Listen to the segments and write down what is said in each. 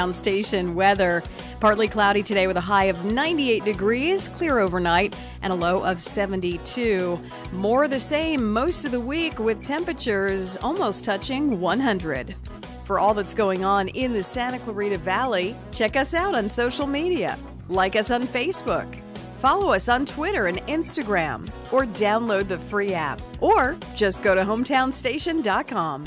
Hometown Station weather. Partly cloudy today with a high of 98 degrees, clear overnight, and a low of 72. More the same most of the week with temperatures almost touching 100. For all that's going on in the Santa Clarita Valley, check us out on social media. Like us on Facebook. Follow us on Twitter and Instagram, or download the free app, or just go to hometownstation.com.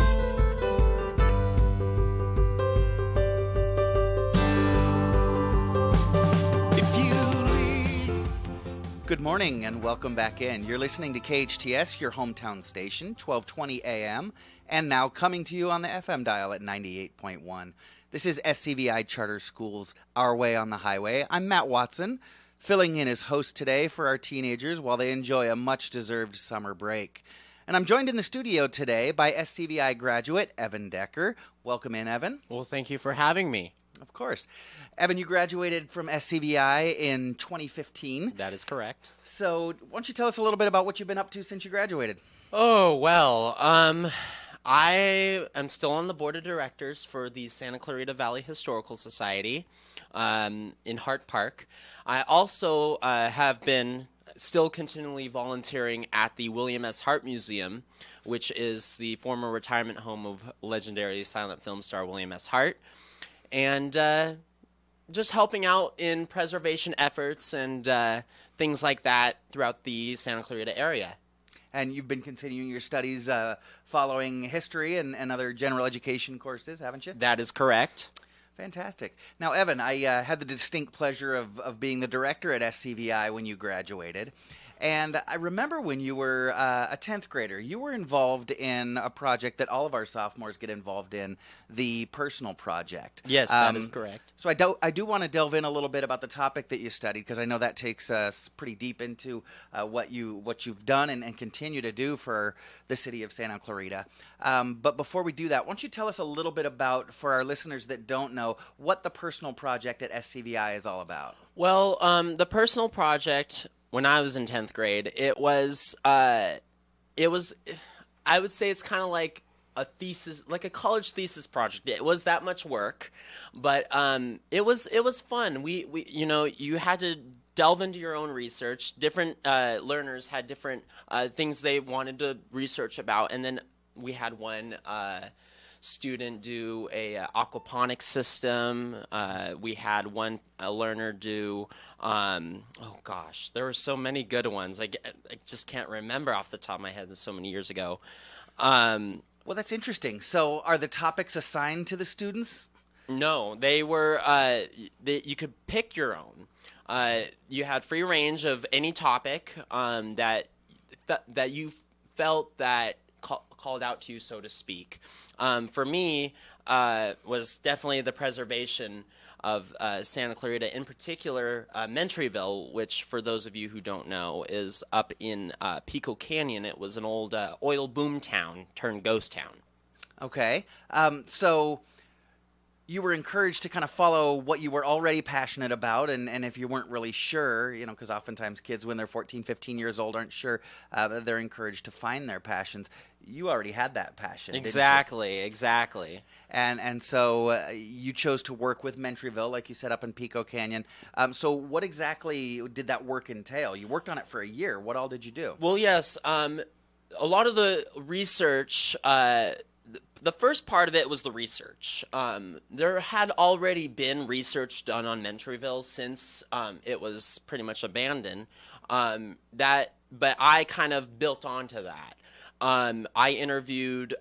Good morning and welcome back in. You're listening to KHTS, your hometown station, 1220 AM, and now coming to you on the FM dial at 98.1. This is SCVI Charter Schools, Our Way on the Highway. I'm Matt Watson, filling in as host today for our teenagers while they enjoy a much-deserved summer break. And I'm joined in the studio today by SCVI graduate Evan Decker. Welcome in, Evan. Well, thank you for having me. Of course. Evan, you graduated from SCVI in 2015. That is correct. So why don't you tell us a little bit about what you've been up to since you graduated? Oh, well, I am still on the board of directors for the Santa Clarita Valley Historical Society in Hart Park. I also have been still continually volunteering at the William S. Hart Museum, which is the former retirement home of legendary silent film star William S. Hart, and just helping out in preservation efforts and things like that throughout the Santa Clarita area. And you've been continuing your studies following history and other general education courses, haven't you? That is correct. Fantastic. Now, Evan, I had the distinct pleasure of being the director at SCVI when you graduated. And I remember when you were a 10th grader, you were involved in a project that all of our sophomores get involved in, the personal project. Yes, that is correct. So I do want to delve in a little bit about the topic that you studied, because I know that takes us pretty deep into what you've done and continue to do for the city of Santa Clarita. But before we do that, why don't you tell us a little bit about, for our listeners that don't know, what the personal project at SCVI is all about? Well, the personal project, when I was in 10th grade, it was, I would say it's kind of like a thesis, like a college thesis project. It was that much work, but it was fun. We you had to delve into your own research. Different learners had different things they wanted to research about, and then we had one student do a aquaponics system. We had one learner do there were so many good ones. I just can't remember off the top of my head. That's so many years ago. Well, that's interesting. So are the topics assigned to the students? No, they were you could pick your own. You had free range of any topic that you felt that called out to you, so to speak. For me, was definitely the preservation of Santa Clarita, in particular Mentryville, which, for those of you who don't know, is up in Pico Canyon. It was an old oil boom town turned ghost town. Okay. So you were encouraged to kind of follow what you were already passionate about, and if you weren't really sure, because oftentimes kids when they're 14, 15 years old aren't sure, they're encouraged to find their passions. You already had that passion. Exactly. And so you chose to work with Mentryville, like you said, up in Pico Canyon. So what exactly did that work entail? You worked on it for a year. What all did you do? Well, yes. A lot of the research, the first part of it was the research. There had already been research done on Mentryville since it was pretty much abandoned. But I kind of built onto that. I interviewed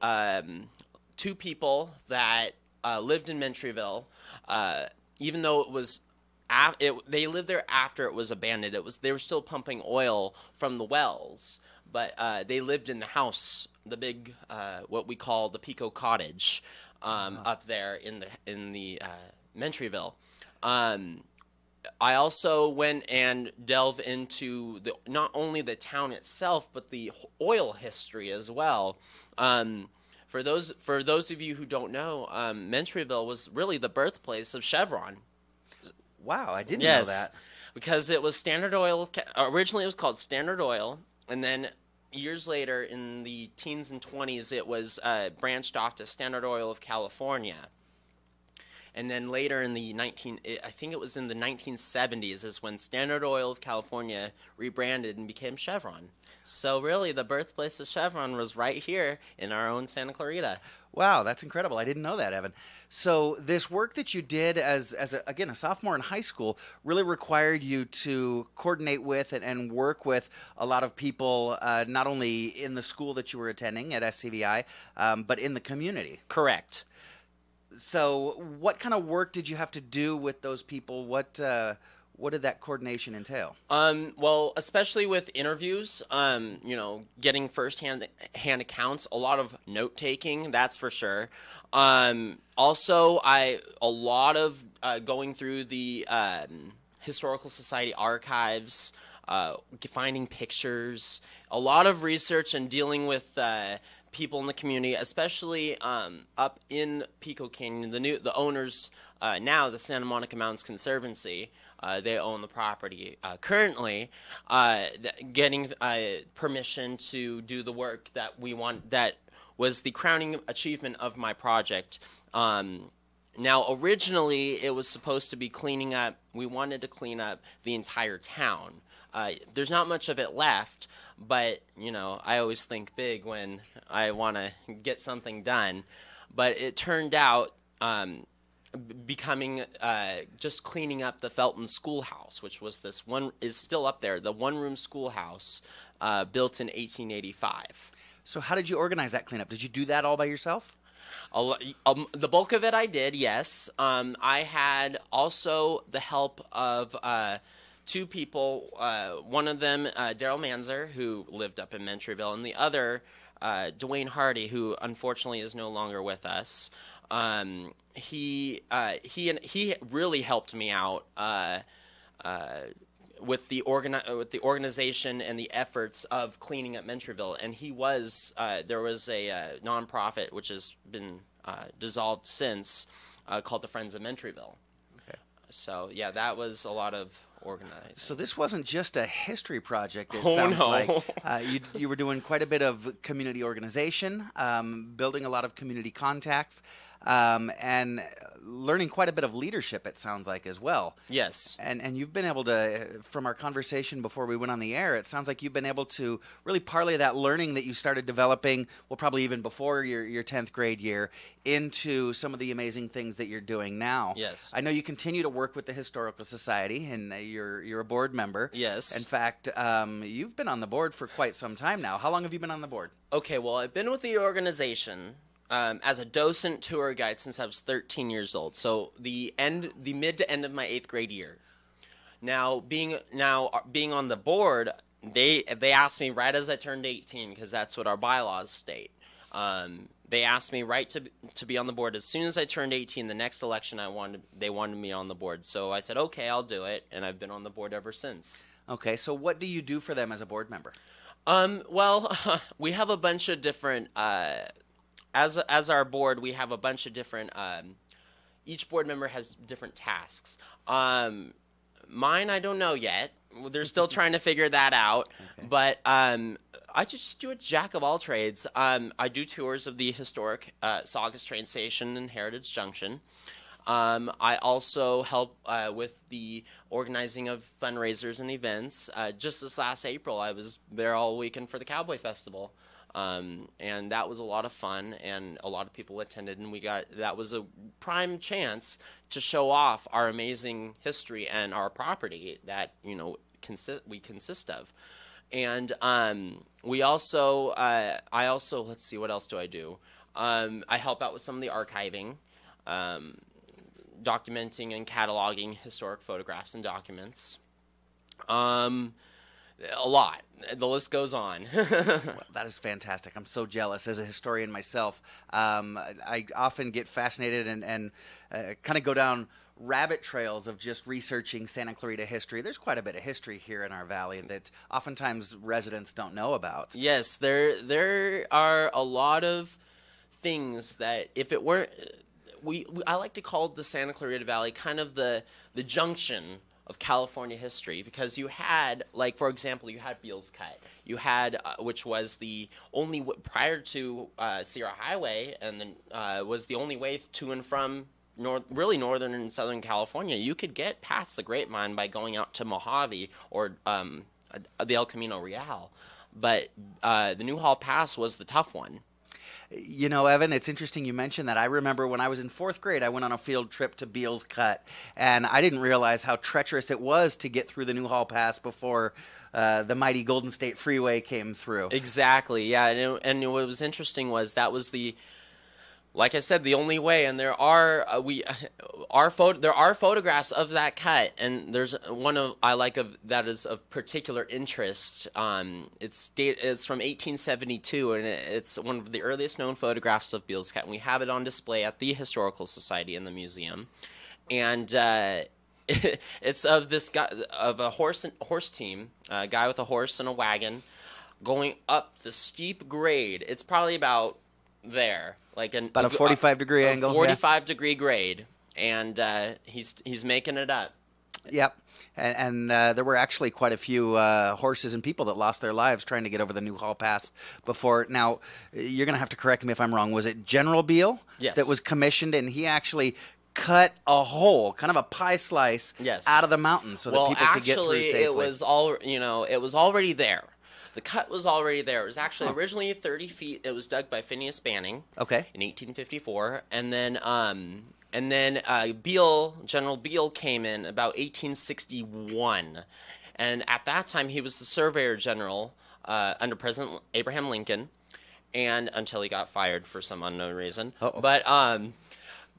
2 people that lived in Mentryville. Even though it was, they lived there after it was abandoned. They were still pumping oil from the wells, but they lived in the house, the big what we call the Pico Cottage, up there in the Mentryville. I also went and delved into not only the town itself, but the oil history as well. For those of you who don't know, Mentryville was really the birthplace of Chevron. Wow, I didn't know that. Because it was Standard Oil. Originally, it was called Standard Oil, and then years later, in the teens and 20s, it was branched off to Standard Oil of California. And then later in the I think it was in the 1970s is when Standard Oil of California rebranded and became Chevron. So really, the birthplace of Chevron was right here in our own Santa Clarita. Wow, that's incredible. I didn't know that, Evan. So this work that you did as a sophomore in high school really required you to coordinate with and work with a lot of people, not only in the school that you were attending at SCVI, but in the community. Correct. So what kind of work did you have to do with those people? What did that coordination entail? Well, especially with interviews, getting firsthand accounts, a lot of note taking, that's for sure. Also, a lot of going through the Historical Society archives, finding pictures, a lot of research and dealing with people in the community, especially up in Pico Canyon. The owners now, the Santa Monica Mountains Conservancy. They own the property currently, getting permission to do the work that we want. That was the crowning achievement of my project. Now, originally, it was supposed to be cleaning up. We wanted to clean up the entire town. There's not much of it left, but, I always think big when I want to get something done. But it turned out becoming just cleaning up the Felton Schoolhouse, which was is still up there, the one-room schoolhouse built in 1885. So how did you organize that cleanup? Did you do that all by yourself? The bulk of it I did, yes. I had also the help of two people. One of them, Daryl Manzer, who lived up in Mentryville, and the other, Dwayne Hardy, who unfortunately is no longer with us. He really helped me out with the organization and the efforts of cleaning up Mentryville. And there was a nonprofit which has been dissolved since called the Friends of Mentryville. Okay. So yeah, that was a lot of organizing. So this wasn't just a history project, it sounds like. You were doing quite a bit of community organization, building a lot of community contacts, and learning quite a bit of leadership, it sounds like, as well. Yes. And you've been able to, from our conversation before we went on the air, it sounds like you've been able to really parlay that learning that you started developing, well, probably even before your 10th grade year, into some of the amazing things that you're doing now. Yes. I know you continue to work with the Historical Society, and you're a board member. Yes. In fact, you've been on the board for quite some time now. How long have you been on the board? Okay, well, I've been with the organization as a docent tour guide since I was 13 years old. So the mid to end of my 8th grade year. Now being on the board, they asked me right as I turned 18, because that's what our bylaws state. They asked me to be on the board as soon as I turned 18. The next election they wanted me on the board. So I said, okay, I'll do it, and I've been on the board ever since. Okay, so what do you do for them as a board member? Well, we have a bunch of different. As our board, we have a bunch of different. Each board member has different tasks. Mine, I don't know yet. They're still trying to figure that out. Okay. But I just do a jack of all trades. I do tours of the historic Saugus train station and Heritage Junction. I also help with the organizing of fundraisers and events. Just this last April, I was there all weekend for the Cowboy Festival. And that was a lot of fun, and a lot of people attended, and that was a prime chance to show off our amazing history and our property that we consist of. And I also let's see, what else do I do? I help out with some of the archiving, documenting and cataloging historic photographs and documents. A lot. The list goes on. Well, that is fantastic. I'm so jealous as a historian myself. I often get fascinated and kind of go down rabbit trails of just researching Santa Clarita history. There's quite a bit of history here in our valley that oftentimes residents don't know about. Yes, there are a lot of things that if it weren't, I like to call the Santa Clarita Valley kind of the junction of California history, because you had, like, for example, you had Beals Cut. You had, which was the only, prior to Sierra Highway, and then was the only way to and from really northern and southern California, you could get past the Grapevine by going out to Mojave or the El Camino Real. But the Newhall Pass was the tough one. You know, Evan, it's interesting you mentioned that. I remember when I was in 4th grade, I went on a field trip to Beals Cut, and I didn't realize how treacherous it was to get through the Newhall Pass before the mighty Golden State Freeway came through. Exactly, yeah. And what was interesting was that was like I said, the only way. And there are photographs of that cut, and there's one that is of particular interest. It's from 1872, and it's one of the earliest known photographs of Beals Cut. And we have it on display at the Historical Society in the museum, and it's of this guy, of a horse team, a guy with a horse and a wagon, going up the steep grade. It's probably about there. About a 45-degree angle. 45-degree grade, and he's making it up. Yep. And there were actually quite a few horses and people that lost their lives trying to get over the Newhall Pass before. Now, you're going to have to correct me if I'm wrong. Was it General Beale that was commissioned, and he actually cut a hole, kind of a pie slice, out of the mountain so that people could get through safely? It was already there. The cut was already there. It was actually originally 30 feet. It was dug by Phineas Banning in 1854. And then General Beale came in about 1861. And at that time, he was the Surveyor General under President Abraham Lincoln, and until he got fired for some unknown reason.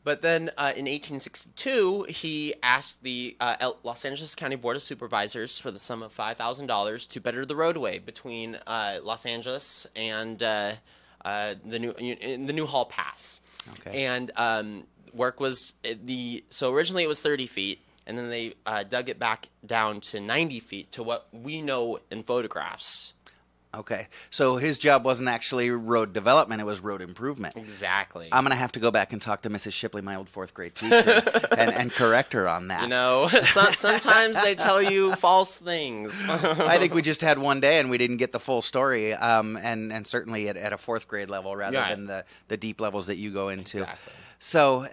But then in 1862, he asked the Los Angeles County Board of Supervisors for the sum of $5,000 to better the roadway between Los Angeles and the Newhall Pass. Okay. And work was so originally it was 30 feet, and then they dug it back down to 90 feet to what we know in photographs. Okay. So his job wasn't actually road development, it was road improvement. Exactly. I'm going to have to go back and talk to Mrs. Shipley, my old 4th grade teacher, and correct her on that. You know, sometimes they tell you false things. I think we just had one day and we didn't get the full story, and certainly at a 4th grade level rather than the deep levels that you go into. Exactly. So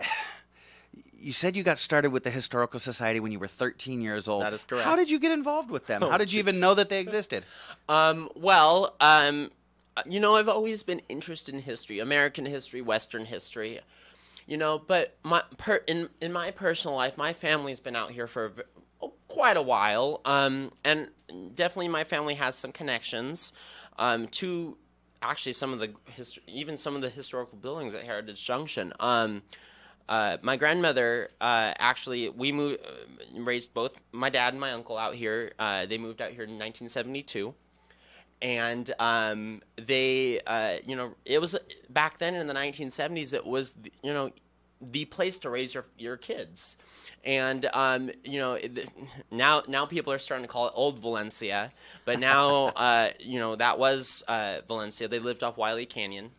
you said you got started with the Historical Society when you were 13 years old. That is correct. How did you get involved with them? How did you even know that they existed? I've always been interested in history, American history, Western history, but in my personal life, my family's been out here for quite a while, and definitely my family has some connections to actually some of the historical buildings at Heritage Junction. My grandmother, we raised both my dad and my uncle out here. They moved out here in 1972. And it was back then in the 1970s, it was, the place to raise your kids. And, now people are starting to call it Old Valencia. But now, that was Valencia. They lived off Wiley Canyon.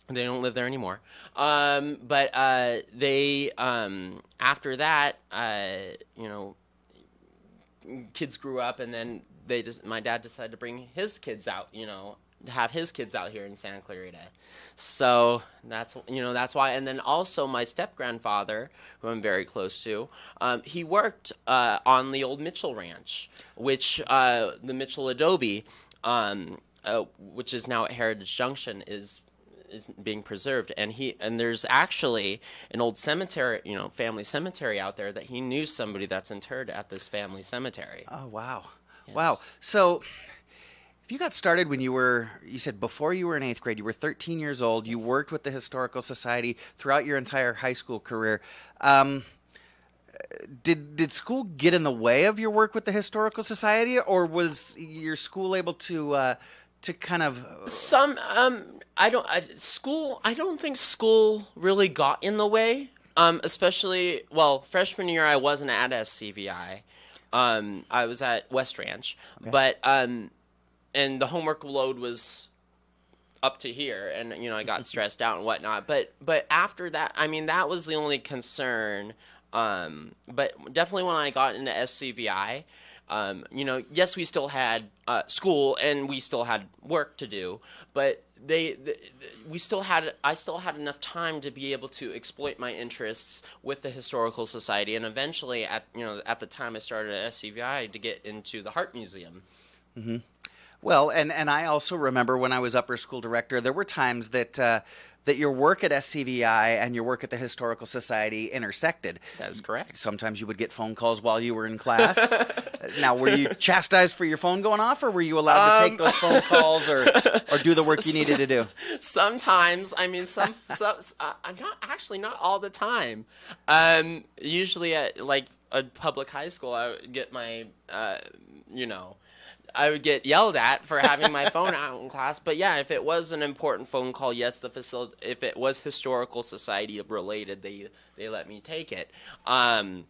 They don't live there anymore. But they, after that, kids grew up, and then my dad decided to bring his kids out, to have his kids out here in Santa Clarita. So that's why. And then also my step-grandfather, who I'm very close to, he worked on the old Mitchell Ranch, which the Mitchell Adobe, which is now at Heritage Junction, is being preserved, and there's actually an old cemetery, family cemetery out there that he knew somebody that's interred at this family cemetery. Oh, wow. Yes. Wow. So if you got started when you said before you were in 8th grade, you were 13 years old, you worked with the Historical Society throughout your entire high school career. Did school get in the way of your work with the Historical Society, or was your school able to kind of I don't think school really got in the way, especially, freshman year I wasn't at SCVI. I was at West Ranch, okay. But, and the homework load was up to here, and, I got stressed out and whatnot, but after that, that was the only concern, But definitely when I got into SCVI, yes, we still had school and we still had work to do, but I still had enough time to be able to exploit my interests with the Historical Society, and eventually at the time I started at SCVI to get into the Heart Museum. Mm-hmm. Well, and I also remember when I was upper school director, there were times that that your work at SCVI and your work at the Historical Society intersected. That is correct. Sometimes you would get phone calls while you were in class. Now, were you chastised for your phone going off, or were you allowed to take those phone calls or do the work you needed to do? Sometimes. I mean, I'm not all the time. Usually at like a public high school, I would get my, I would get yelled at for having my phone out in class. But yeah, if it was an important phone call, yes, if it was Historical Society related, they let me take it. I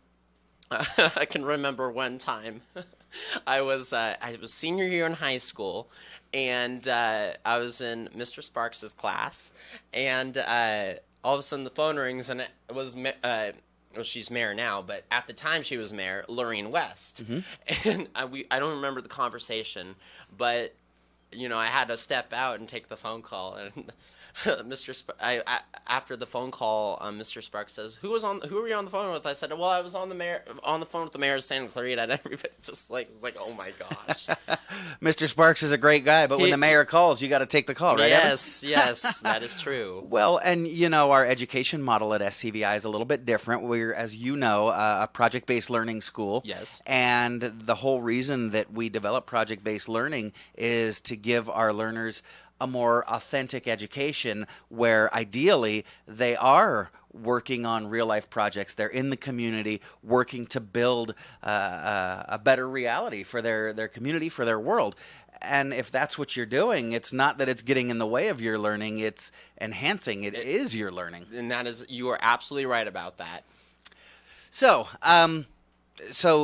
can remember one time I was senior year in high school, and I was in Mr. Sparks's class, and all of a sudden the phone rings, and it was well, she's mayor now, but at the time she was mayor, Lorraine West. Mm-hmm. And I don't remember the conversation, but I had to step out and take the phone call. And after the phone call, Mr. Sparks says, "Who were you on the phone with?" I said, "Well, I was on the phone with the mayor of Santa Clarita." And everybody just was like, "Oh my gosh." Mr. Sparks is a great guy, but when the mayor calls, you got to take the call, right? Yes, yes, that is true. Well, and our education model at SCVI is a little bit different. We're, as you know, a project-based learning school. Yes. And the whole reason that we develop project-based learning is to give our learners a more authentic education where ideally they are working on real life projects. They're in the community working to build a better reality for their community, for their world. And if that's what you're doing, it's not that it's getting in the way of your learning, it's enhancing. It is your learning. And you are absolutely right about that. So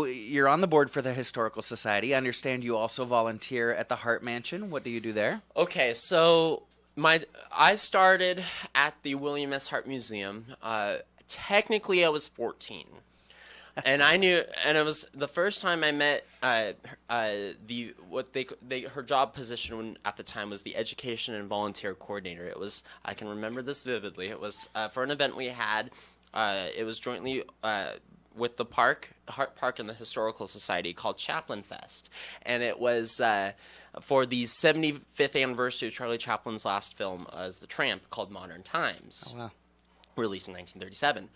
you're on the board for the Historical Society. I understand you also volunteer at the Hart Mansion. What do you do there? Okay, so I started at the William S. Hart Museum. Technically, I was 14, and I knew, and it was the first time I met her job position at the time was the Education and Volunteer Coordinator. It was, I can remember this vividly. It was for an event we had. It was jointly with the Hart Park and the Historical Society called Chaplin Fest. And it was for the 75th anniversary of Charlie Chaplin's last film as The Tramp, called Modern Times. Oh, wow. Released in 1937.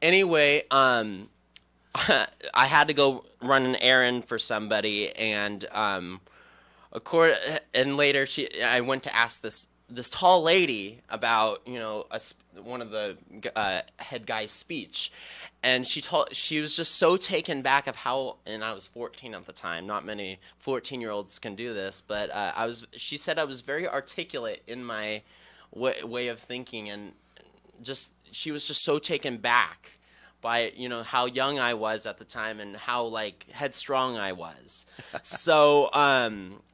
Anyway, I had to go run an errand for somebody, and later I went to ask this tall lady about one of the head guy's speech, and she was just so taken back of how, and I was 14 at the time. Not many 14-year-olds can do this, but she said I was very articulate in my way of thinking, and she was just so taken back by how young I was at the time and how headstrong I was. So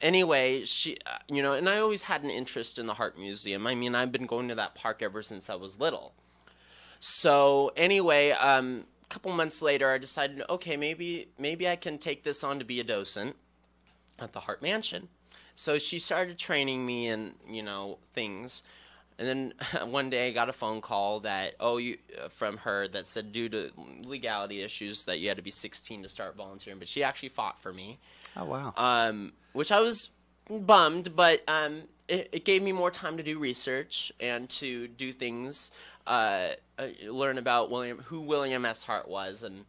anyway, she and I always had an interest in the Hart Museum. I mean, I've been going to that park ever since I was little. So anyway, a couple months later, I decided, okay, maybe I can take this on to be a docent at the Hart Mansion. So she started training me in things. And then one day I got a phone call from her that said due to legality issues that you had to be 16 to start volunteering. But she actually fought for me. Oh, wow. Which I was bummed, but it gave me more time to do research and to do things, learn about who William S. Hart was and,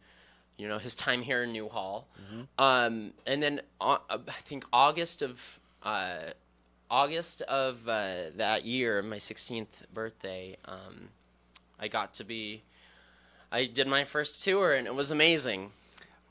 his time here in Newhall. Mm-hmm. And then I think August of that year, my 16th birthday, I did my first tour, and it was amazing.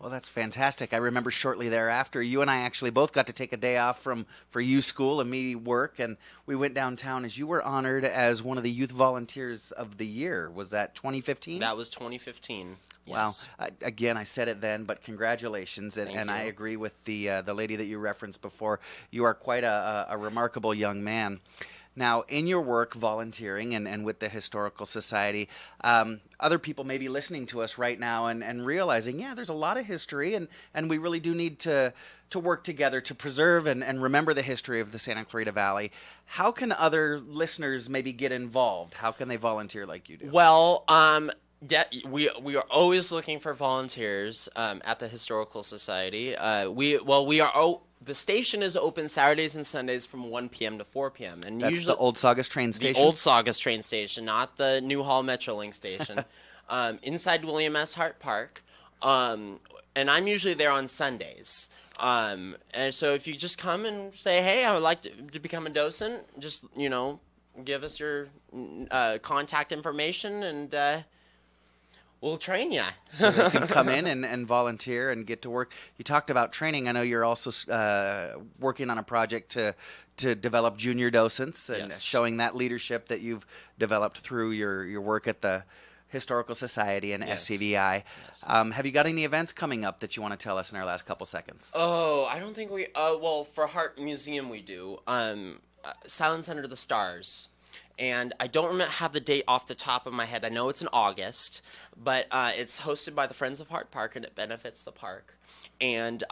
Well, that's fantastic. I remember shortly thereafter, you and I actually both got to take a day off for you school and me work, and we went downtown as you were honored as one of the Youth Volunteers of the Year. Was that 2015? That was 2015. Wow. Yes. Again, I said it then, but congratulations. And I agree with the lady that you referenced before. You are quite a remarkable young man. Now, in your work volunteering and with the Historical Society, other people may be listening to us right now and realizing, yeah, there's a lot of history, and we really do need to work together to preserve and remember the history of the Santa Clarita Valley. How can other listeners maybe get involved? How can they volunteer like you do? Well, yeah, we are always looking for volunteers at the Historical Society. The station is open Saturdays and Sundays from 1 p.m. to 4 p.m. And that's usually, the old Saugus train station? The old Saugus train station, not the Newhall Metrolink station. Inside William S. Hart Park. And I'm usually there on Sundays. And so if you just come and say, hey, I would like to become a docent, just, give us your contact information and we'll train you. So they can come in and volunteer and get to work. You talked about training. I know you're also working on a project to develop junior docents and Yes. showing that leadership that you've developed through your work at the Historical Society and Yes. SCVI. Yes. Have you got any events coming up that you want to tell us in our last couple seconds? Oh, I don't think we... well, for Hart Museum we do. Silence Under the Stars. And I don't have the date off the top of my head. I know it's in August, but it's hosted by the Friends of Hart Park, and it benefits the park. And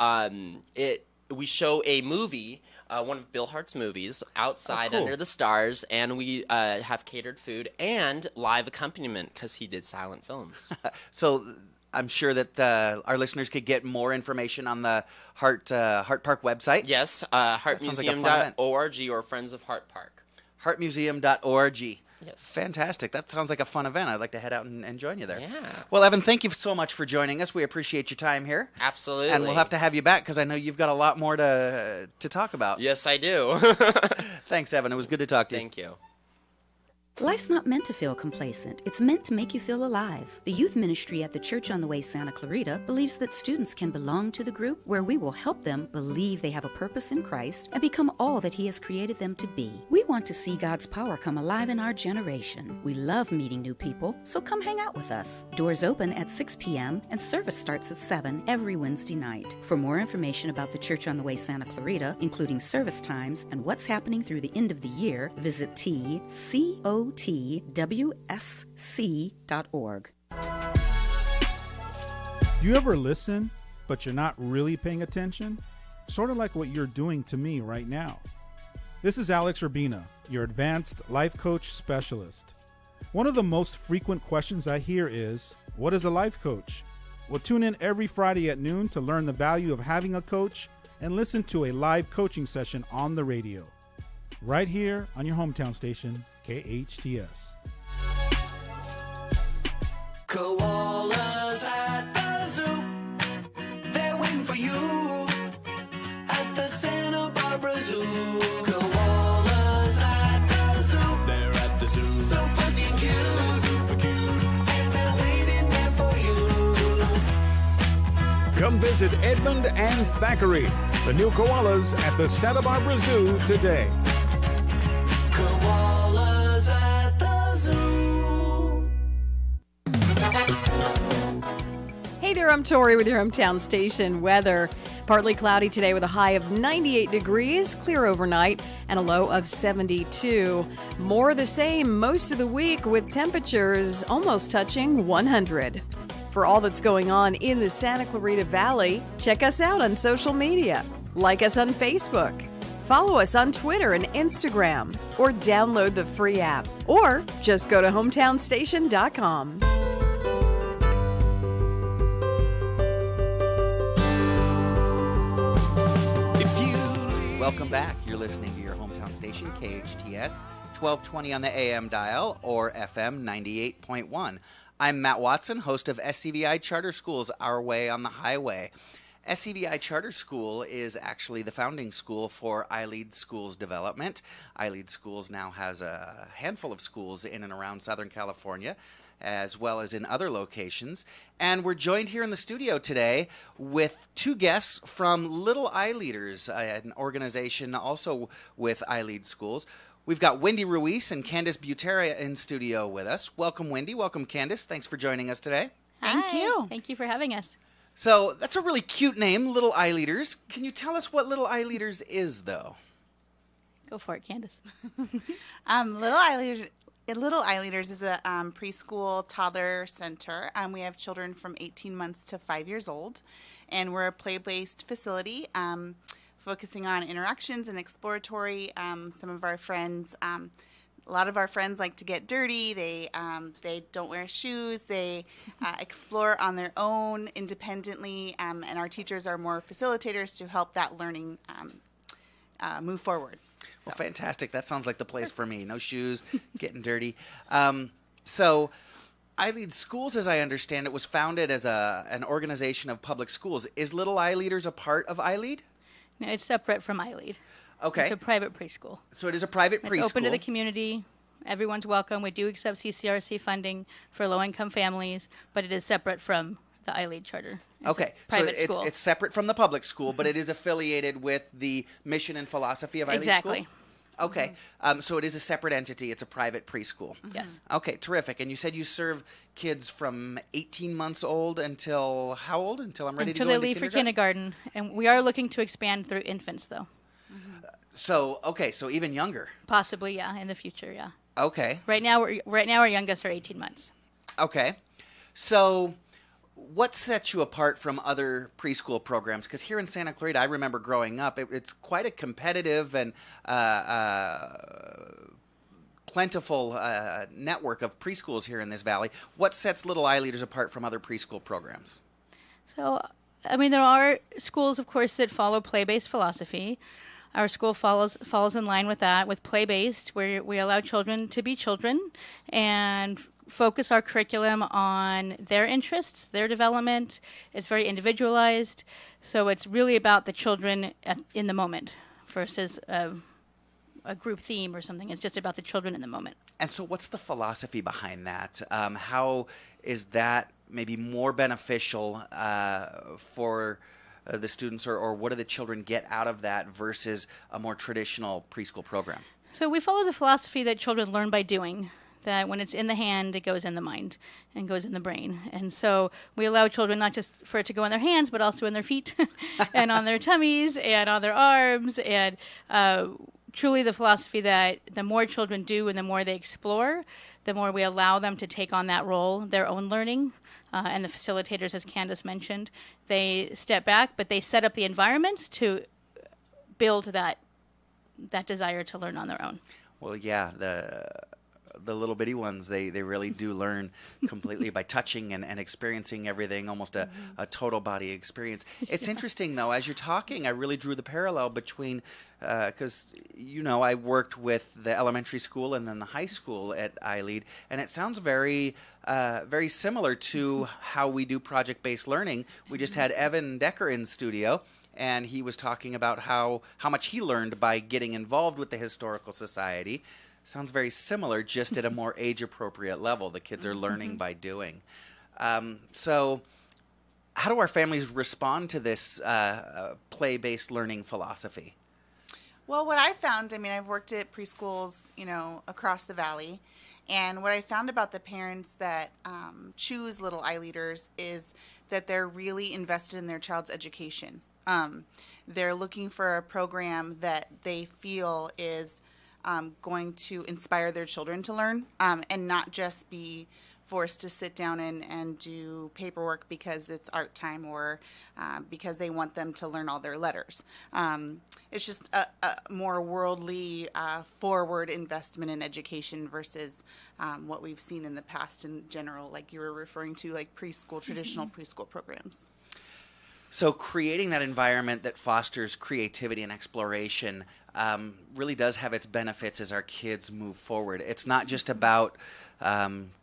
we show a movie, one of Bill Hart's movies, Outside cool. Under the Stars, and we have catered food and live accompaniment because he did silent films. So I'm sure that our listeners could get more information on the Hart Park website. Yes, heartmuseum.org or Friends of Hart Park. heartmuseum.org. Yes. Fantastic. That sounds like a fun event. I'd like to head out and join you there. Yeah. Well, Evan, thank you so much for joining us. We appreciate your time here. Absolutely. And we'll have to have you back because I know you've got a lot more to talk about. Yes, I do. Thanks, Evan. It was good to talk to you. Thank you. Life's not meant to feel complacent. It's meant to make you feel alive. The youth ministry at the Church on the Way Santa Clarita believes that students can belong to the group where we will help them believe they have a purpose in Christ and become all that He has created them to be. We want to see God's power come alive in our generation. We love meeting new people, so come hang out with us. Doors open at 6 p.m. and service starts at 7 every Wednesday night. For more information about the Church on the Way Santa Clarita, including service times and what's happening through the end of the year, visit tcotwsc.org. Do you ever listen, but you're not really paying attention? Sort of like what you're doing to me right now. This is Alex Urbina, your advanced life coach specialist. One of the most frequent questions I hear is, what is a life coach? Well, tune in every Friday at noon to learn the value of having a coach and listen to a live coaching session on the radio. Right here on your hometown station, KHTS. Koalas at the zoo, they're waiting for you at the Santa Barbara Zoo. Koalas at the zoo, they're at the zoo, so fuzzy and cute, they're super cute, and they're waiting there for you. Come visit Edmund and Thackeray, the new koalas at the Santa Barbara Zoo today. Koalas at the zoo. Hey there, I'm Tori with your hometown station weather. Partly cloudy today with a high of 98 degrees, clear overnight, and a low of 72. More the same most of the week with temperatures almost touching 100. For all that's going on in the Santa Clarita Valley, check us out on social media. Like us on Facebook. Follow us on Twitter and Instagram, or download the free app, or just go to hometownstation.com. Welcome back. You're listening to your hometown station, KHTS, 1220 on the AM dial or FM 98.1. I'm Matt Watson, host of SCVI Charter Schools, Our Way on the Highway. SCVI Charter School is actually the founding school for iLEAD Schools Development. iLEAD Schools now has a handful of schools in and around Southern California, as well as in other locations. And we're joined here in the studio today with two guests from Little iLeaders, an organization also with iLEAD Schools. We've got Wendy Ruiz and Candace Butera in studio with us. Welcome, Wendy. Welcome, Candace. Thanks for joining us today. Thank you. Thank you for having us. So that's a really cute name, Little iLeaders. Can you tell us what Little iLeaders is, though? Go for it, Candace. Little iLeaders is a preschool toddler center. We have children from 18 months to 5 years old, and we're a play-based facility focusing on interactions and exploratory. Some of our friends, a lot of our friends like to get dirty. They don't wear shoes. They explore on their own independently, and our teachers are more facilitators to help that learning move forward. Well, fantastic. That sounds like the place for me. No shoes, getting dirty. So iLEAD Schools, as I understand it, was founded as an organization of public schools. Is Little iLeaders a part of iLEAD? No, it's separate from iLEAD. Okay. It's a private preschool. So it is a private preschool. It's open to the community. Everyone's welcome. We do accept CCRC funding for low-income families, but it is separate from the iLEAD charter. It's a private school. It's separate from the public school, but it is affiliated with the mission and philosophy of iLEAD Exactly. Schools? Okay. So it is a separate entity. It's a private preschool. Yes. Okay, terrific. And you said you serve kids from 18 months old until how old? Until I'm ready to go Until into they leave for kindergarten. And we are looking to expand through infants, though. So, okay, so even younger. Possibly, yeah, in the future, yeah. Okay. Right now, our youngest are 18 months. Okay. So what sets you apart from other preschool programs? Because here in Santa Clarita, I remember growing up, it's quite a competitive and plentiful network of preschools here in this valley. What sets Little iLeaders apart from other preschool programs? So, I mean, there are schools, of course, that follow play-based philosophy. Our school follows in line with that, with play-based, where we allow children to be children and focus our curriculum on their interests, their development. It's very individualized, so it's really about the children in the moment versus a group theme or something. It's just about the children in the moment. And so what's the philosophy behind that? How is that maybe more beneficial for the students, or what do the children get out of that versus a more traditional preschool program? So we follow the philosophy that children learn by doing, that when it's in the hand, it goes in the mind and goes in the brain. And so we allow children not just for it to go in their hands, but also in their feet and on their tummies and on their arms. And truly the philosophy that the more children do and the more they explore, the more we allow them to take on that role, their own learning. And the facilitators, as Candace mentioned, they step back, but they set up the environment to build that desire to learn on their own. Well, yeah, the little bitty ones, they really do learn completely by touching and experiencing everything, almost a total body experience. It's interesting, though, as you're talking, I really drew the parallel between, because, I worked with the elementary school and then the high school at iLEAD, and it sounds very similar to how we do project-based learning. We just had Evan Decker in studio, and he was talking about how much he learned by getting involved with the Historical Society. Sounds very similar, just at a more age-appropriate level. The kids are learning by doing. So how do our families respond to this play-based learning philosophy? Well, what I found, I've worked at preschools, across the valley, and what I found about the parents that choose Little iLeaders is that they're really invested in their child's education. They're looking for a program that they feel is going to inspire their children to learn, and not just be forced to sit down and do paperwork because it's art time or because they want them to learn all their letters. It's just a more worldly, forward investment in education versus what we've seen in the past in general, like you were referring to, like traditional preschool programs. So creating that environment that fosters creativity and exploration really does have its benefits as our kids move forward. It's not just about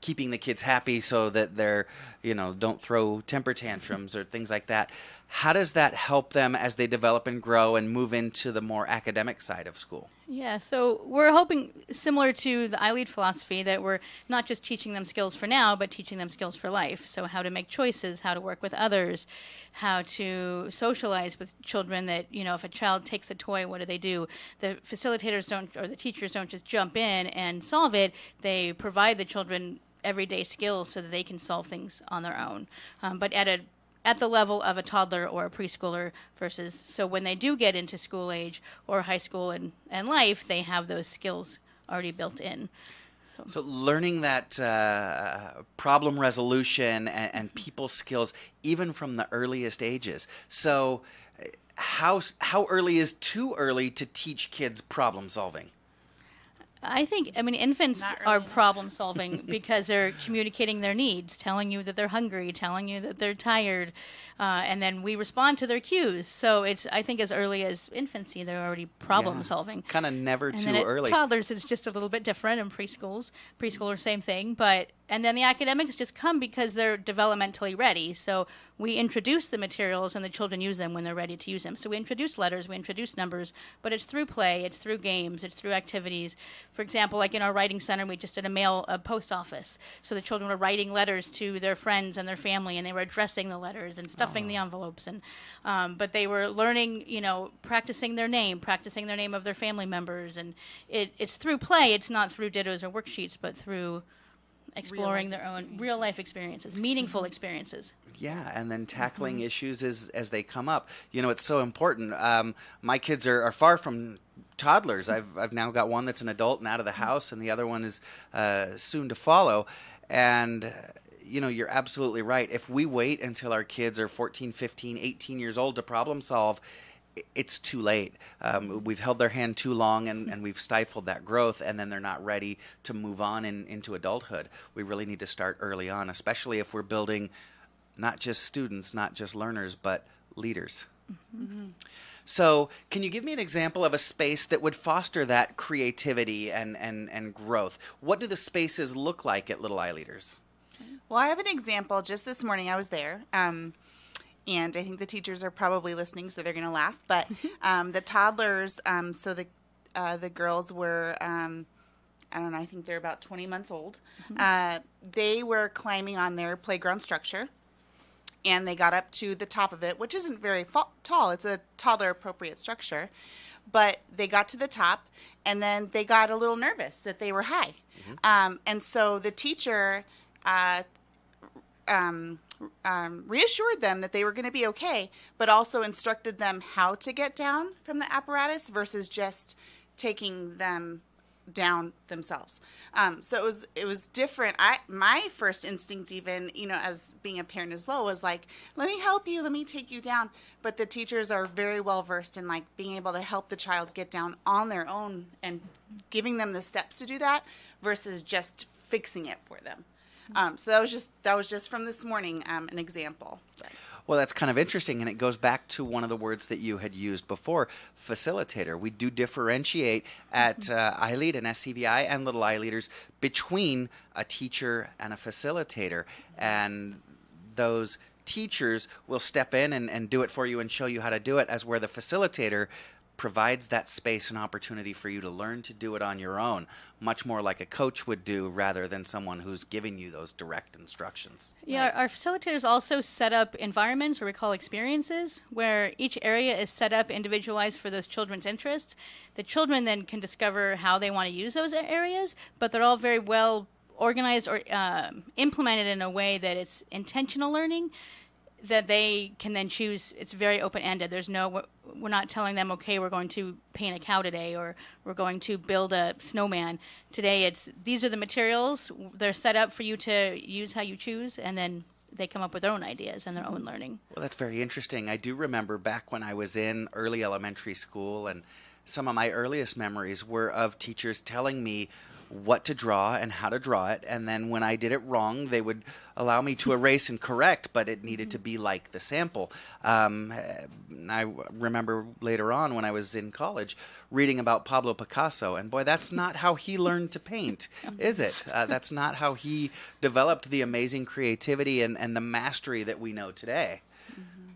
keeping the kids happy so that they're, don't throw temper tantrums or things like that. How does that help them as they develop and grow and move into the more academic side of school? Yeah, so we're hoping, similar to the iLEAD philosophy, that we're not just teaching them skills for now, but teaching them skills for life. So how to make choices, how to work with others, how to socialize with children that, if a child takes a toy, what do? The facilitators don't, or the teachers don't just jump in and solve it. They provide the children everyday skills so that they can solve things on their own, but at at the level of a toddler or a preschooler versus, so when they do get into school age or high school and life, they have those skills already built in. So learning that problem resolution and people skills even from the earliest ages. So how early is too early to teach kids problem solving? I think, infants Not early are enough. problem solving because they're communicating their needs, telling you that they're hungry, telling you that they're tired, and then we respond to their cues. So I think as early as infancy, they're already problem solving. Kind of never And too then at early. toddlers, it's just a little bit different, and preschoolers, same thing. And then the academics just come because they're developmentally ready. So we introduce the materials, and the children use them when they're ready to use them. So we introduce letters, we introduce numbers, but it's through play, it's through games, it's through activities. For example, like in our writing center, we just did a post office. So the children were writing letters to their friends and their family, and they were addressing the letters and stuffing the envelopes. And but they were learning, practicing their name of their family members. And it's through play. It's not through dittos or worksheets, but through exploring their own real life experiences, meaningful experiences. Yeah, and then tackling issues as they come up. It's so important. My kids are far from toddlers. I've now got one that's an adult and out of the house, and the other one is soon to follow. And you're absolutely right. If we wait until our kids are 14, 15, 18 years old to problem solve, it's too late. We've held their hand too long, and we've stifled that growth, and then they're not ready to move on into adulthood. We really need to start early on, especially if we're building not just students, not just learners, but leaders. Mm-hmm. So can you give me an example of a space that would foster that creativity and growth? What do the spaces look like at Little iLeaders? Well, I have an example. Just this morning I was there. And I think the teachers are probably listening, so they're going to laugh. But the toddlers, so the girls were, I don't know, I think they're about 20 months old. They were climbing on their playground structure, and they got up to the top of it, which isn't very tall. It's a toddler-appropriate structure. But they got to the top, and then they got a little nervous that they were high. And so the teacher reassured them that they were going to be okay, but also instructed them how to get down from the apparatus versus just taking them down themselves. So it was different. My first instinct, even as being a parent as well, was like, let me help you, let me take you down. But the teachers are very well versed in like being able to help the child get down on their own and giving them the steps to do that versus just fixing it for them. So that was just from this morning, an example. Well, that's kind of interesting, and it goes back to one of the words that you had used before, facilitator. We do differentiate at iLEAD and SCVI and Little iLeaders between a teacher and a facilitator, and those teachers will step in and do it for you and show you how to do it, as where the facilitator provides that space and opportunity for you to learn to do it on your own, much more like a coach would do rather than someone who's giving you those direct instructions. Yeah, our facilitators also set up environments, what we call experiences, where each area is set up individualized for those children's interests. The children then can discover how they want to use those areas, but they're all very well organized or implemented in a way that it's intentional learning, that they can then choose. It's very open-ended. We're not telling them, okay, we're going to paint a cow today, or we're going to build a snowman. Today these are the materials. They're set up for you to use how you choose, and then they come up with their own ideas and their own learning. Well, that's very interesting. I do remember back when I was in early elementary school, and some of my earliest memories were of teachers telling me what to draw and how to draw it, and then when I did it wrong, they would allow me to erase and correct, but it needed to be like the sample. I remember later on when I was in college reading about Pablo Picasso, and boy, that's not how he learned to paint, is it? That's not how he developed the amazing creativity and the mastery that we know today.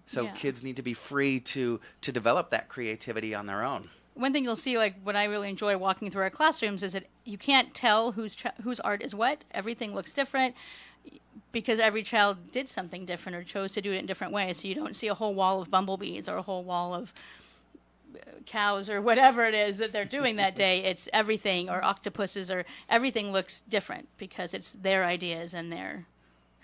So kids need to be free to develop that creativity on their own. One thing you'll see, like what I really enjoy walking through our classrooms, is that you can't tell whose art is what. Everything looks different because every child did something different or chose to do it in different ways. So you don't see a whole wall of bumblebees or a whole wall of cows or whatever it is that they're doing that day. It's everything, or octopuses, or everything looks different because it's their ideas and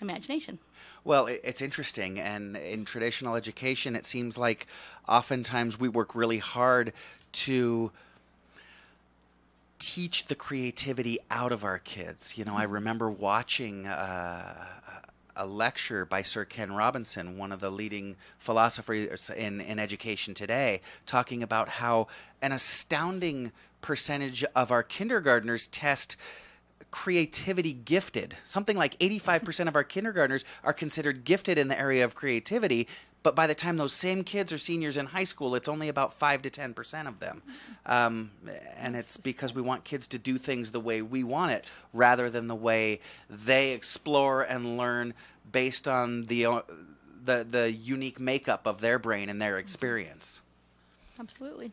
imagination. Well, it's interesting. And in traditional education, it seems like oftentimes we work really hard to teach the creativity out of our kids. You know, I remember watching a lecture by Sir Ken Robinson, one of the leading philosophers in education today, talking about how an astounding percentage of our kindergartners test creativity gifted. Something like 85% of our kindergartners are considered gifted in the area of creativity, but by the time those same kids are seniors in high school, it's only about 5 to 10% of them. And it's because we want kids to do things the way we want it, rather than the way they explore and learn based on the unique makeup of their brain and their experience. Absolutely.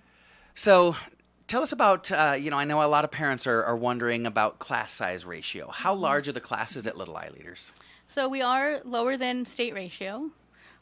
So tell us about, I know a lot of parents are wondering about class size ratio. How large are the classes at Little iLeaders? So we are lower than state ratio.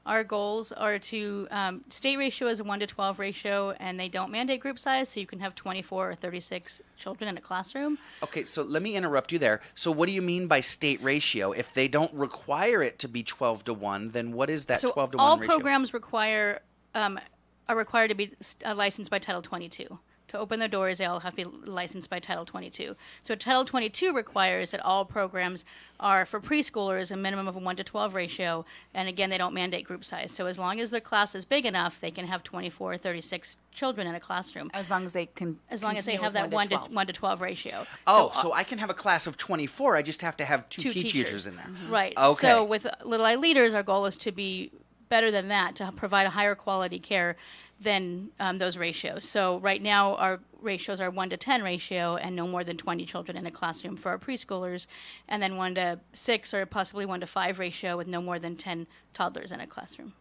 Our goals are to, state ratio is a 1 to 12 ratio, and they don't mandate group size, so you can have 24 or 36 children in a classroom. Okay, so let me interrupt you there. So what do you mean by state ratio? If they don't require it to be 12 to 1, then what is that 12 to 1 all ratio? programs are required to be licensed by Title 22. To open their doors, they all have to be licensed by Title 22. So Title 22 requires that all programs are for preschoolers a minimum of a 1 to 12 ratio, and again, they don't mandate group size. So as long as their class is big enough, they can have 24 or 36 children in a classroom. As long as they can. As long as they have that 1 to 12 ratio. Oh, so I can have a class of 24. I just have to have two teachers in there. Right. Okay. So with Little iLeaders, our goal is to be better than that, to provide a higher quality care than those ratios. So right now our ratios are 1 to 10 ratio and no more than 20 children in a classroom for our preschoolers, and then 1 to 6 or possibly 1 to 5 ratio with no more than 10 toddlers in a classroom.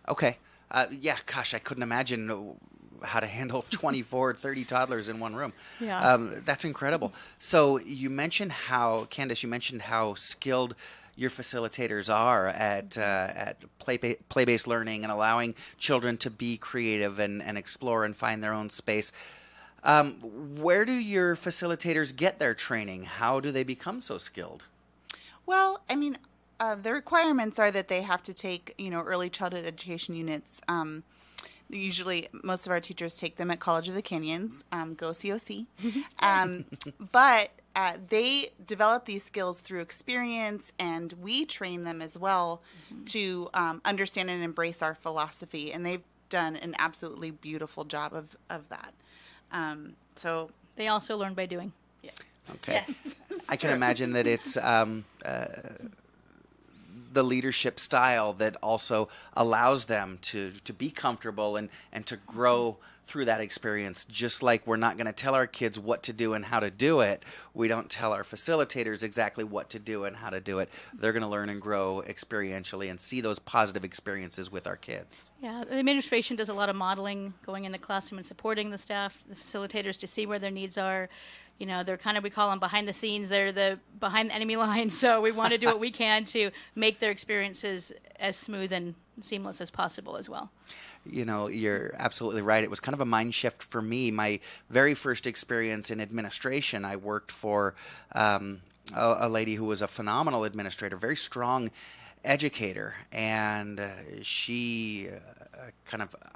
Okay. Gosh, I couldn't imagine how to handle 24 or 30 toddlers in one room. Yeah. That's incredible. So you mentioned Candace, you mentioned how skilled your facilitators are at play-based learning and allowing children to be creative and explore and find their own space. Where do your facilitators get their training? How do they become so skilled? Well, I mean, the requirements are that they have to take, early childhood education units. Usually, most of our teachers take them at College of the Canyons. Go COC. But they develop these skills through experience, and we train them as well to understand and embrace our philosophy. And they've done an absolutely beautiful job of that. So they also learn by doing. Yeah. Okay. Yes. I can imagine that it's the leadership style that also allows them to be comfortable and to grow through that experience. Just like we're not going to tell our kids what to do and how to do it, we don't tell our facilitators exactly what to do and how to do it. They're going to learn and grow experientially and see those positive experiences with our kids. Yeah, the administration does a lot of modeling, going in the classroom and supporting the staff, the facilitators, to see where their needs are. They're kind of, we call them behind the scenes. They're behind the enemy lines. So we want to do what we can to make their experiences as smooth and seamless as possible as well. You're absolutely right. It was kind of a mind shift for me. My very first experience in administration, I worked for a lady who was a phenomenal administrator, very strong educator. And she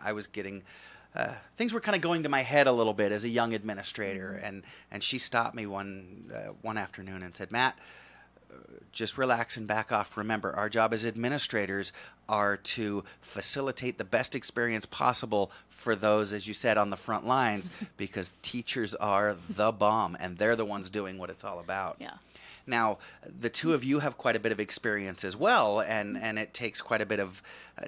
I was getting... things were kind of going to my head a little bit as a young administrator, and she stopped me one afternoon and said, "Matt, just relax and back off. Remember, our job as administrators are to facilitate the best experience possible for those, as you said, on the front lines, because teachers are the bomb, and they're the ones doing what it's all about." Yeah. Now, the two of you have quite a bit of experience as well, and it takes quite a bit of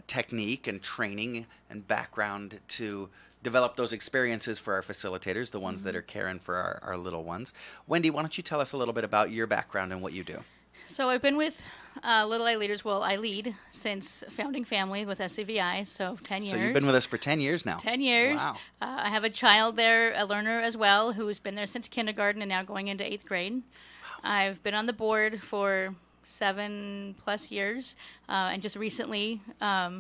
technique and training and background to develop those experiences for our facilitators, the ones that are caring for our little ones. Wendy, why don't you tell us a little bit about your background and what you do? So I've been with Little iLeaders, iLEAD, since founding family with SCVI, so 10 years. So you've been with us for 10 years now. 10 years. Wow. I have a child there, a learner as well, who's been there since kindergarten and now going into 8th grade. I've been on the board for 7+ years, and just recently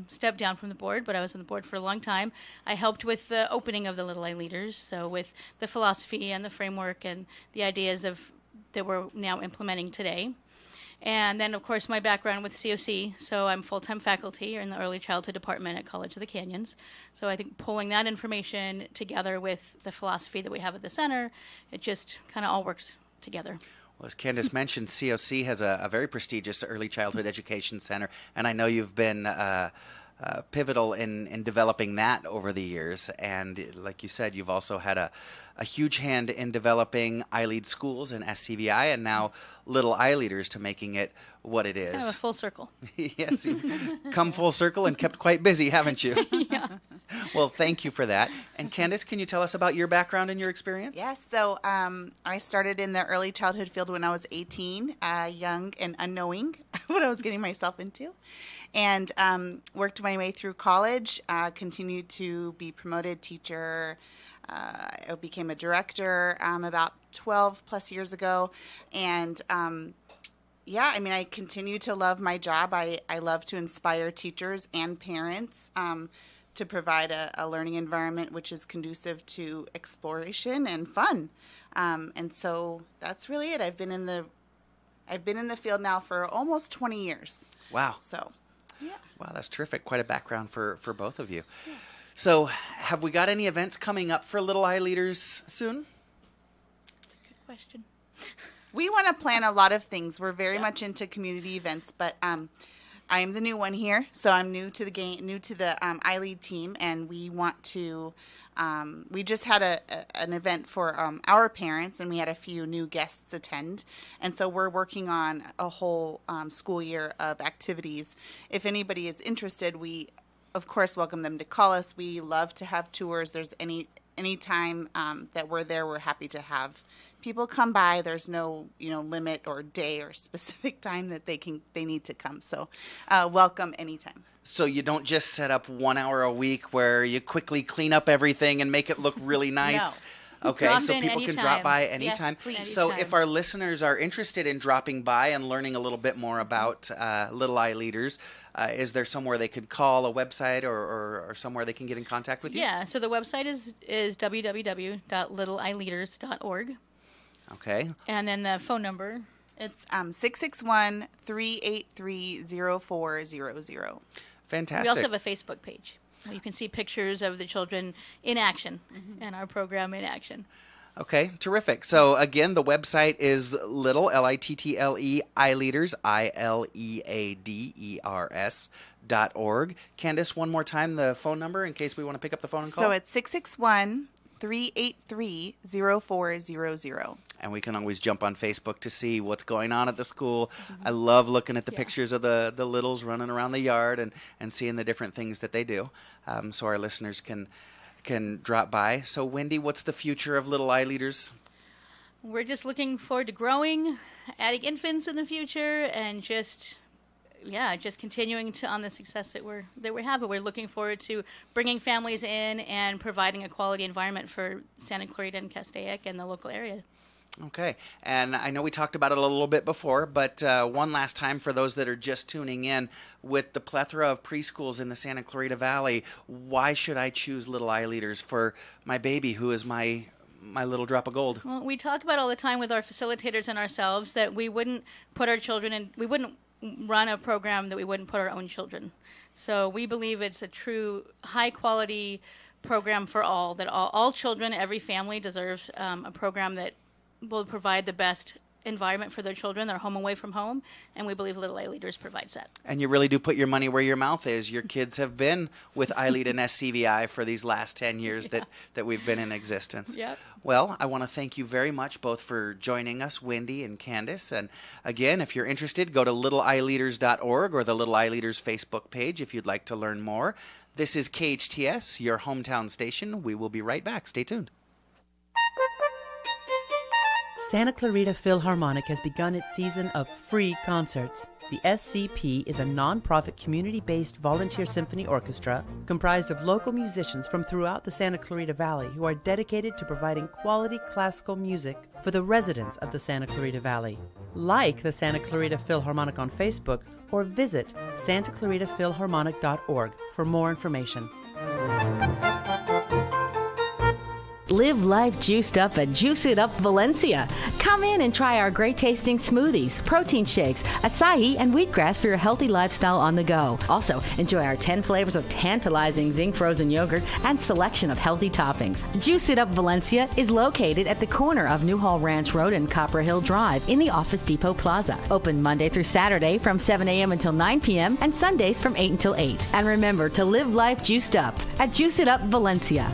stepped down from the board, but I was on the board for a long time. I helped with the opening of the Little iLeaders, so with the philosophy and the framework and the ideas that we're now implementing today. And then, of course, my background with COC. So I'm full-time faculty in the early childhood department at College of the Canyons. So I think pulling that information together with the philosophy that we have at the center, it just kind of all works together. Well, as Candace mentioned, COC has a very prestigious early childhood education center, and I know you've been pivotal in developing that over the years. And like you said, you've also had a huge hand in developing iLEAD schools and SCVI, and now Little iLeaders to making it what it is. Kind of a full circle. Yes, you've come full circle and kept quite busy, haven't you? Yeah. Well, thank you for that. And Candace, can you tell us about your background and your experience? Yes, so I started in the early childhood field when I was 18, young and unknowing what I was getting myself into, and worked my way through college, continued to be promoted teacher. I became a director about 12 plus years ago, and yeah, I mean, I continue to love my job. I love to inspire teachers and parents to provide a learning environment which is conducive to exploration and fun. And so that's really it. I've been in the field now for almost 20 years. Wow. So, yeah. Wow, that's terrific. Quite a background for both of you. Yeah. So, have we got any events coming up for Little iLeaders soon? That's a good question. We want to plan a lot of things. We're very much into community events, but I am the new one here, so I'm new to the game, new to the iLEAD team, and we want to. We just had an event for our parents, and we had a few new guests attend, and so we're working on a whole school year of activities. If anybody is interested, we, of course, welcome them to call us. We love to have tours. There's any time that we're there, we're happy to have people come by. There's no limit or day or specific time that they need to come. So welcome anytime. So you don't just set up 1 hour a week where you quickly clean up everything and make it look really nice. No. Okay, Drop so in people anytime. can drop by anytime. Yes, please. So Anytime. if our listeners are interested in dropping by and learning a little bit more about Little iLeaders, is there somewhere they could call, a website, or somewhere they can get in contact with you? Yeah, so the website is www.littleileaders.org. Okay. And then the phone number. It's 661-383-0400. Fantastic. We also have a Facebook page where you can see pictures of the children in action and our program in action. Okay, terrific. So again, the website is Little, Little, iLeaders, ILEADERS.org. Candace, one more time, the phone number in case we want to pick up the phone and call. So it's 661-383-0400. And we can always jump on Facebook to see what's going on at the school. I love looking at the pictures of the littles running around the yard and seeing the different things that they do. So our listeners can drop by. So Wendy, what's the future of Little iLeaders? We're just looking forward to growing, adding infants in the future, and just continuing on the success that we have. But we're looking forward to bringing families in and providing a quality environment for Santa Clarita and Castaic and the local area. Okay, and I know we talked about it a little bit before, but one last time for those that are just tuning in, with the plethora of preschools in the Santa Clarita Valley, why should I choose Little iLeaders for my baby who is my little drop of gold? Well, we talk about all the time with our facilitators and ourselves that we wouldn't put our children in, we wouldn't run a program that we wouldn't put our own children. So we believe it's a true high-quality program for all, that all children, every family deserves a program that will provide the best environment for their children. They're home away from home, and we believe Little iLeaders provides that. And you really do put your money where your mouth is. Your kids have been with iLEAD and SCVI for these last 10 years that we've been in existence. Yep. Well, I want to thank you very much both for joining us, Wendy and Candace. And again, if you're interested, go to littleileaders.org or the Little iLeaders Facebook page if you'd like to learn more. This is KHTS, your hometown station. We will be right back. Stay tuned. Santa Clarita Philharmonic has begun its season of free concerts. The SCP is a non-profit community-based volunteer symphony orchestra comprised of local musicians from throughout the Santa Clarita Valley who are dedicated to providing quality classical music for the residents of the Santa Clarita Valley. Like the Santa Clarita Philharmonic on Facebook or visit santaclaritaphilharmonic.org for more information. Live life juiced up at Juice It Up Valencia. Come in and try our great tasting smoothies, protein shakes, acai, and wheatgrass for your healthy lifestyle on the go. Also, enjoy our 10 flavors of tantalizing zinc frozen yogurt and selection of healthy toppings. Juice It Up Valencia is located at the corner of Newhall Ranch Road and Copper Hill Drive in the Office Depot Plaza. Open Monday through Saturday from 7 a.m. until 9 p.m. and Sundays from 8 until 8. And remember to live life juiced up at Juice It Up Valencia.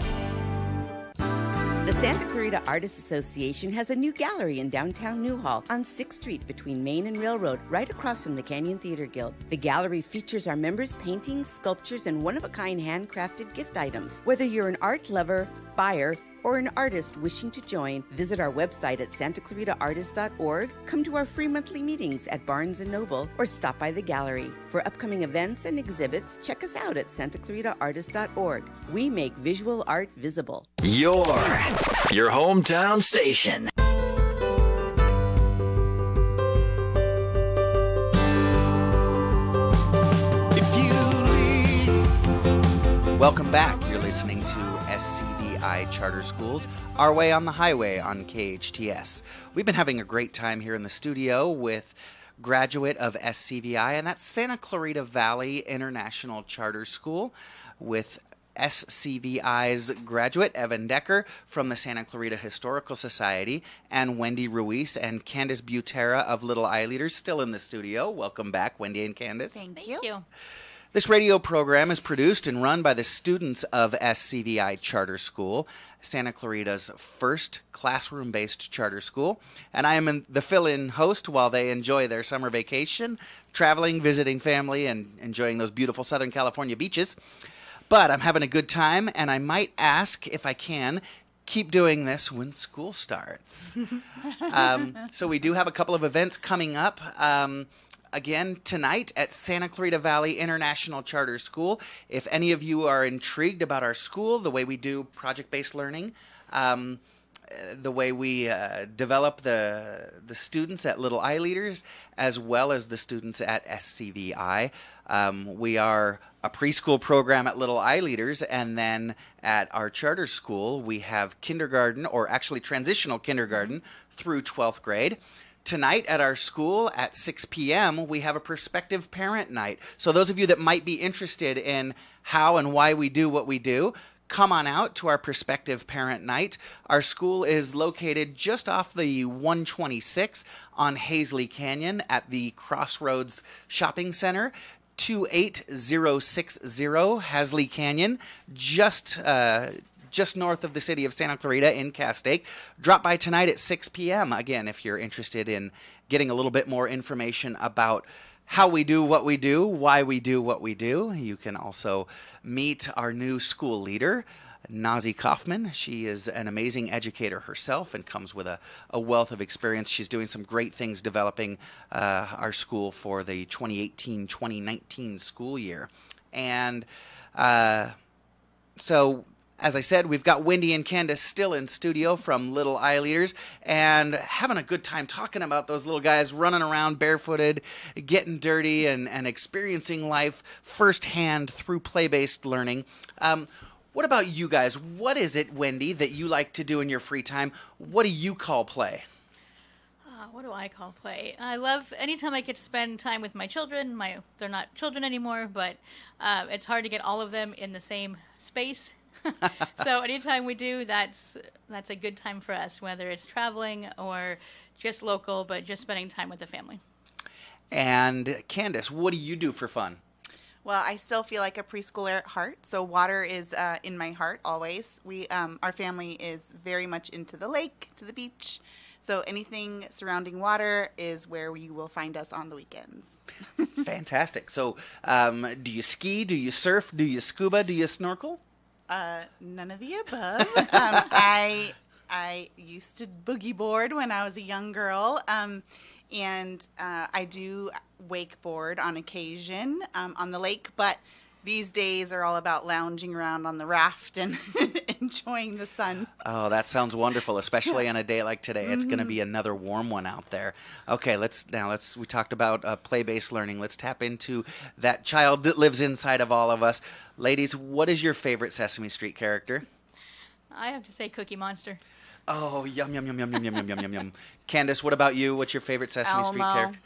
The Santa Clarita Artists Association has a new gallery in downtown Newhall on 6th Street between Main and Railroad, right across from the Canyon Theater Guild. The gallery features our members' paintings, sculptures, and one-of-a-kind handcrafted gift items. Whether you're an art lover, buyer, or an artist wishing to join, visit our website at santaclaritaartist.org, come to our free monthly meetings at Barnes & Noble, or stop by the gallery. For upcoming events and exhibits, check us out at santaclaritaartist.org. We make visual art visible. Your hometown station. Welcome back. You're listening to SCVI Charter Schools, Our Way on the Highway on KHTS. We've been having a great time here in the studio with graduate of SCVI, and that's Santa Clarita Valley International Charter School, with SCVI's graduate, Evan Decker, from the Santa Clarita Historical Society, and Wendy Ruiz and Candace Butera of Little iLEADers still in the studio. Welcome back, Wendy and Candace. Thank you. This radio program is produced and run by the students of SCVI Charter School, Santa Clarita's first classroom-based charter school, and I am the fill-in host while they enjoy their summer vacation, traveling, visiting family, and enjoying those beautiful Southern California beaches. But I'm having a good time, and I might ask, if I can, keep doing this when school starts. So we do have a couple of events coming up. Again, tonight at Santa Clarita Valley International Charter School. If any of you are intrigued about our school, the way we do project-based learning, the way we develop the students at Little iLEADers, as well as the students at SCVI. We are a preschool program at Little iLEADers, and then at our charter school, we have kindergarten, or actually transitional kindergarten, through 12th grade. Tonight at our school at 6 p.m., we have a prospective parent night. So those of you that might be interested in how and why we do what we do, come on out to our prospective parent night. Our school is located just off the 126 on Hazley Canyon at the Crossroads Shopping Center. 28060 Hazley Canyon, just north of the city of Santa Clarita in Castaic. Drop by tonight at 6 p.m. Again, if you're interested in getting a little bit more information about how we do what we do, why we do what we do. You can also meet our new school leader, Nazi Kaufman. She is an amazing educator herself and comes with a wealth of experience. She's doing some great things developing our school for the 2018-2019 school year. And so, as I said, we've got Wendy and Candace still in studio from Little iLEADers and having a good time talking about those little guys running around barefooted, getting dirty, and experiencing life firsthand through play-based learning. What about you guys? What is it, Wendy, that you like to do in your free time? What do you call play? What do I call play? I love anytime I get to spend time with my children. They're not children anymore, but it's hard to get all of them in the same space. So anytime we do, that's a good time for us, whether it's traveling or just local, but just spending time with the family. And Candace, what do you do for fun? Well, I still feel like a preschooler at heart, so water is in my heart always. Our family is very much into the lake, to the beach, so anything surrounding water is where you will find us on the weekends. Fantastic. So do you ski, do you surf, do you scuba, do you snorkel? None of the above. I used to boogie board when I was a young girl, and I do wakeboard on occasion on the lake, but these days are all about lounging around on the raft and enjoying the sun. Oh, that sounds wonderful, especially on a day like today. It's going to be another warm one out there. Okay, let's we talked about play-based learning. Let's tap into that child that lives inside of all of us. Ladies, what is your favorite Sesame Street character? I have to say Cookie Monster. Oh, yum, yum, yum, yum, yum, yum, yum, yum, yum, yum. Candace, what about you? What's your favorite Sesame Street Elmo. character?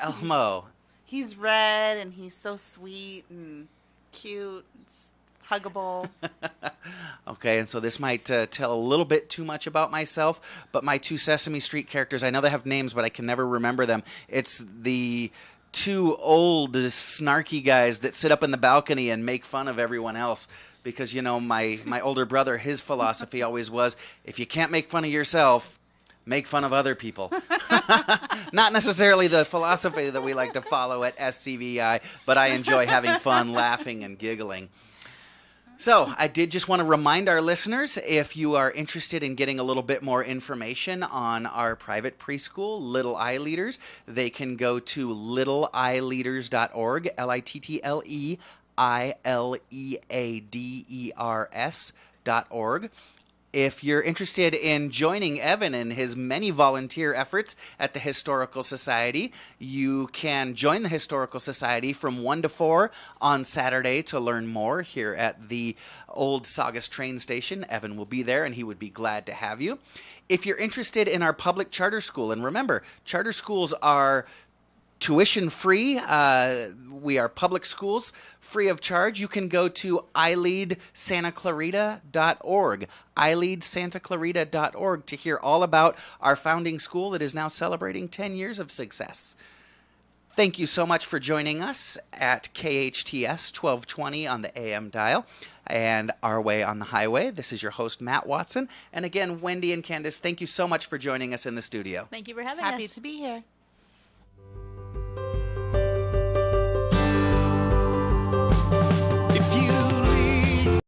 Elmo. He's red and he's so sweet and cute. It's huggable. Okay, and so this might tell a little bit too much about myself, but my two Sesame Street characters, I know they have names, but I can never remember them. It's the two old, snarky guys that sit up in the balcony and make fun of everyone else. Because, you know, my older brother, his philosophy always was, if you can't make fun of yourself, make fun of other people. Not necessarily the philosophy that we like to follow at SCVI, but I enjoy having fun, laughing, and giggling. So I did just want to remind our listeners, if you are interested in getting a little bit more information on our private preschool, Little iLeaders, they can go to littleileaders.org, littleileaders.org. If you're interested in joining Evan in his many volunteer efforts at the Historical Society, you can join the Historical Society from 1 to 4 on Saturday to learn more here at the old Saugus train station. Evan will be there, and he would be glad to have you. If you're interested in our public charter school, and remember, charter schools are tuition free. We are public schools, free of charge. You can go to iLEADSantaClarita.org, iLEADSantaClarita.org, to hear all about our founding school that is now celebrating 10 years of success. Thank you so much for joining us at KHTS 1220 on the AM dial and Our Way on the Highway. This is your host, Matt Watson. And again, Wendy and Candace, thank you so much for joining us in the studio. Thank you for having us. Happy to be here.